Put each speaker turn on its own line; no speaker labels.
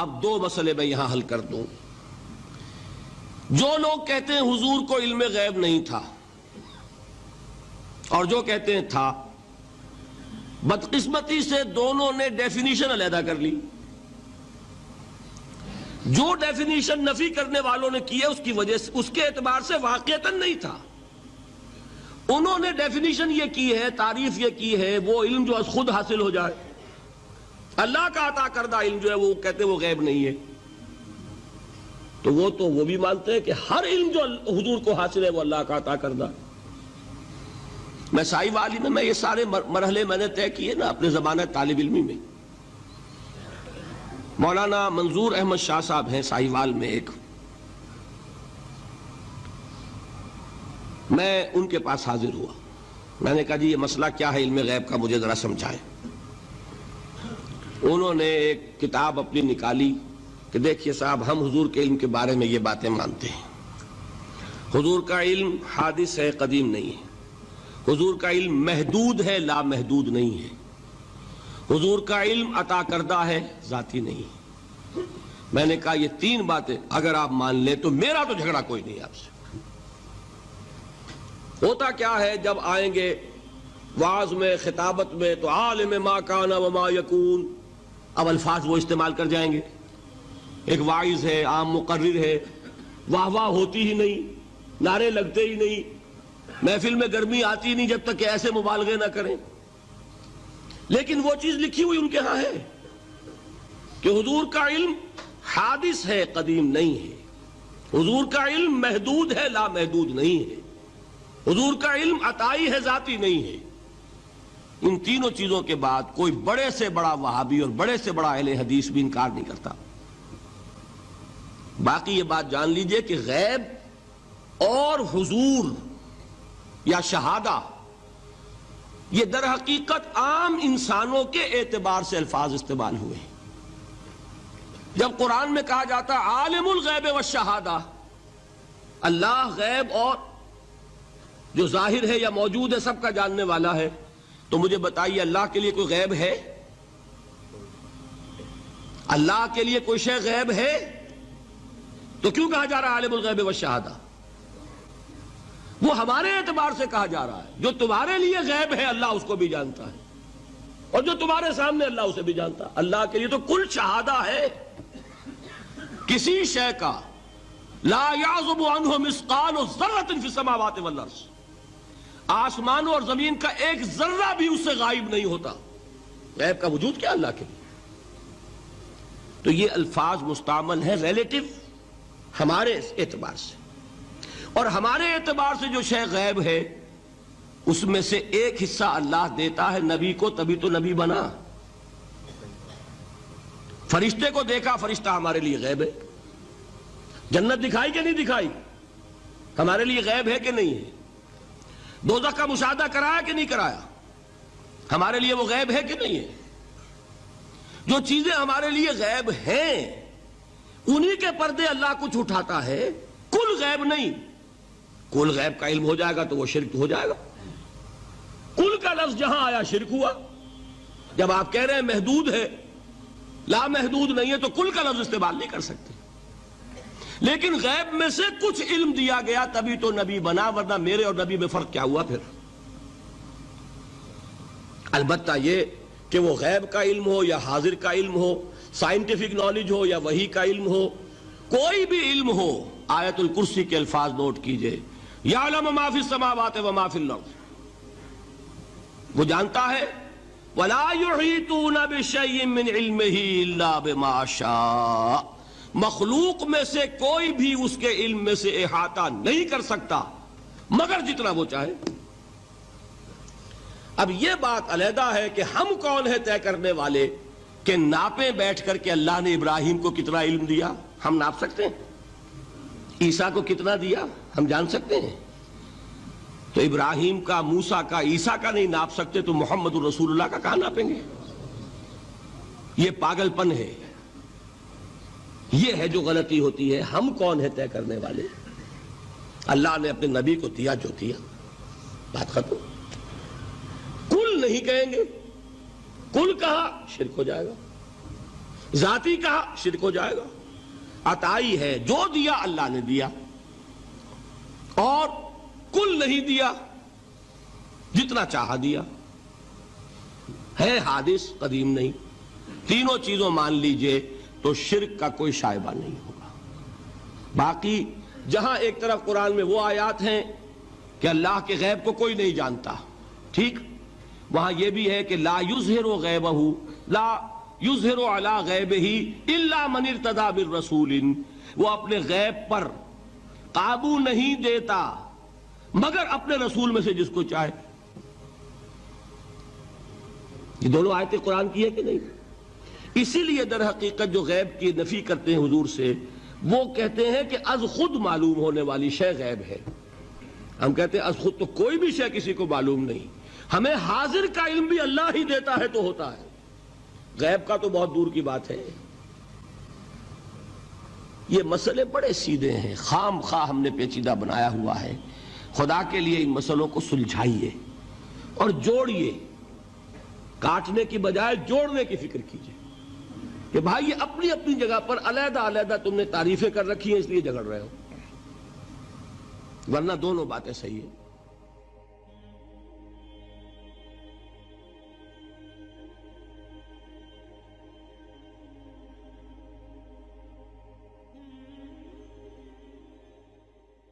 اب دو مسئلے میں یہاں حل کر دوں. جو لوگ کہتے ہیں حضور کو علم غیب نہیں تھا اور جو کہتے ہیں تھا، بدقسمتی سے دونوں نے ڈیفینیشن علیحدہ کر لی. جو ڈیفینیشن نفی کرنے والوں نے کی ہے اس کی وجہ سے، اس کے اعتبار سے واقعتاً نہیں تھا. انہوں نے ڈیفینیشن یہ کی ہے، تعریف یہ کی ہے، وہ علم جو خود حاصل ہو جائے، اللہ کا عطا کردہ علم جو ہے وہ کہتے ہیں وہ غیب نہیں ہے. تو وہ بھی مانتے ہیں کہ ہر علم جو حضور کو حاصل ہے وہ اللہ کا عطا کردہ. میں سائی والی میں یہ سارے مرحلے میں نے طے کیے نا اپنے زمانہ طالب علمی میں. مولانا منظور احمد شاہ صاحب ہیں سائی وال میں ایک، میں ان کے پاس حاضر ہوا. میں نے کہا جی یہ مسئلہ کیا ہے علم غیب کا، مجھے ذرا سمجھائیں. انہوں نے ایک کتاب اپنی نکالی کہ دیکھیے صاحب، ہم حضور کے علم کے بارے میں یہ باتیں مانتے ہیں. حضور کا علم حادث ہے، قدیم نہیں ہے. حضور کا علم محدود ہے، لا محدود نہیں ہے. حضور کا علم عطا کردہ ہے، ذاتی نہیں ہے. میں نے کہا یہ تین باتیں اگر آپ مان لیں تو میرا تو جھگڑا کوئی نہیں آپ سے. ہوتا کیا ہے جب آئیں گے وعظ میں، خطابت میں، تو عالم ما کان وما یکون، اب الفاظ وہ استعمال کر جائیں گے. ایک واعظ ہے، عام مقرر ہے، واہ واہ ہوتی ہی نہیں، نعرے لگتے ہی نہیں، محفل میں گرمی آتی نہیں جب تک کہ ایسے مبالغے نہ کریں. لیکن وہ چیز لکھی ہوئی ان کے ہاں ہے کہ حضور کا علم حادث ہے، قدیم نہیں ہے. حضور کا علم محدود ہے، لا محدود نہیں ہے. حضور کا علم عطائی ہے، ذاتی نہیں ہے. ان تینوں چیزوں کے بعد کوئی بڑے سے بڑا وہابی اور بڑے سے بڑا اہل حدیث بھی انکار نہیں کرتا. باقی یہ بات جان لیجئے کہ غیب اور حضور یا شہادہ یہ در حقیقت عام انسانوں کے اعتبار سے الفاظ استعمال ہوئے ہیں. جب قرآن میں کہا جاتا عالم الغیب والشہادہ، اللہ غیب اور جو ظاہر ہے یا موجود ہے سب کا جاننے والا ہے، تو مجھے بتائیے اللہ کے لیے کوئی غیب ہے؟ اللہ کے لیے کوئی شے غیب ہے؟ تو کیوں کہا جا رہا ہے عالم الغیب والشہادہ؟ وہ ہمارے اعتبار سے کہا جا رہا ہے. جو تمہارے لیے غیب ہے اللہ اس کو بھی جانتا ہے، اور جو تمہارے سامنے اللہ اسے بھی جانتا ہے. اللہ کے لیے تو کل شہادہ ہے. کسی شے کا لا یعزب عنہ مثقال ذرۃ فی السماوات والارض، آسمانوں اور زمین کا ایک ذرہ بھی اس سے غائب نہیں ہوتا. غیب کا وجود کیا اللہ کے لیے؟ تو یہ الفاظ مستعمل ہیں ریلیٹو ہمارے اعتبار سے، اور ہمارے اعتبار سے جو شے غیب ہے اس میں سے ایک حصہ اللہ دیتا ہے نبی کو، تبھی تو نبی بنا. فرشتے کو دیکھا، فرشتہ ہمارے لیے غیب ہے. جنت دکھائی کہ نہیں دکھائی، ہمارے لیے غیب ہے کہ نہیں ہے. دوزخ کا مشاہدہ کرایا کہ نہیں کرایا، ہمارے لیے وہ غیب ہے کہ نہیں ہے. جو چیزیں ہمارے لیے غیب ہیں انہی کے پردے اللہ کچھ اٹھاتا ہے، کل غیب نہیں. کل غیب کا علم ہو جائے گا تو وہ شرک ہو جائے گا. کل کا لفظ جہاں آیا شرک ہوا. جب آپ کہہ رہے ہیں محدود ہے، لا محدود نہیں ہے، تو کل کا لفظ استعمال نہیں کر سکتے. لیکن غیب میں سے کچھ علم دیا گیا تبھی تو نبی بنا، ورنہ میرے اور نبی میں فرق کیا ہوا پھر؟ البتہ یہ کہ وہ غیب کا علم ہو یا حاضر کا علم ہو، سائنٹیفک نالج ہو یا وحی کا علم ہو، کوئی بھی علم ہو، آیت الکرسی کے الفاظ نوٹ کیجئے، یعلم ما فی السماوات وما فی الارض، وہ جانتا ہے. ولا یحیطون بشیء من علمہ الا بما شاء، مخلوق میں سے کوئی بھی اس کے علم میں سے احاطہ نہیں کر سکتا مگر جتنا وہ چاہے. اب یہ بات علیحدہ ہے کہ ہم کون ہے طے کرنے والے کہ ناپیں بیٹھ کر کہ اللہ نے ابراہیم کو کتنا علم دیا. ہم ناپ سکتے ہیں؟ عیسیٰ کو کتنا دیا ہم جان سکتے ہیں؟ تو ابراہیم کا، موسیٰ کا، عیسیٰ کا نہیں ناپ سکتے تو محمد الرسول اللہ کا کہاں ناپیں گے؟ یہ پاگل پن ہے، یہ ہے جو غلطی ہوتی ہے. ہم کون ہے طے کرنے والے؟ اللہ نے اپنے نبی کو دیا جو دیا، بات ختم. کل نہیں کہیں گے، کل کہا شرک ہو جائے گا. ذاتی کہا شرک ہو جائے گا. عطائی ہے، جو دیا اللہ نے دیا، اور کل نہیں دیا، جتنا چاہا دیا. ہے حادث، قدیم نہیں. تینوں چیزوں مان لیجئے تو شرک کا کوئی شائبہ نہیں ہوگا. باقی جہاں ایک طرف قرآن میں وہ آیات ہیں کہ اللہ کے غیب کو کوئی نہیں جانتا، ٹھیک، وہاں یہ بھی ہے کہ لا یظہر غیبہ، لا یظہر علی غیبہ الا من ارتضی بالرسول، وہ اپنے غیب پر قابو نہیں دیتا مگر اپنے رسول میں سے جس کو چاہے. یہ دونوں آیتیں قرآن کی ہے کہ نہیں؟ اسی لیے در حقیقت جو غیب کی نفی کرتے ہیں حضور سے، وہ کہتے ہیں کہ از خود معلوم ہونے والی شے غیب ہے. ہم کہتے ہیں از خود تو کوئی بھی شے کسی کو معلوم نہیں، ہمیں حاضر کا علم بھی اللہ ہی دیتا ہے تو ہوتا ہے، غیب کا تو بہت دور کی بات ہے. یہ مسئلے بڑے سیدھے ہیں، خام خواہ ہم نے پیچیدہ بنایا ہوا ہے. خدا کے لیے ان مسئلوں کو سلجھائیے اور جوڑیے، کاٹنے کی بجائے جوڑنے کی فکر کیجیے کہ بھائی یہ اپنی اپنی جگہ پر علیحدہ علیحدہ تم نے تعریفیں کر رکھی ہیں اس لیے جھگڑ رہے ہو، ورنہ دونوں باتیں صحیح ہیں.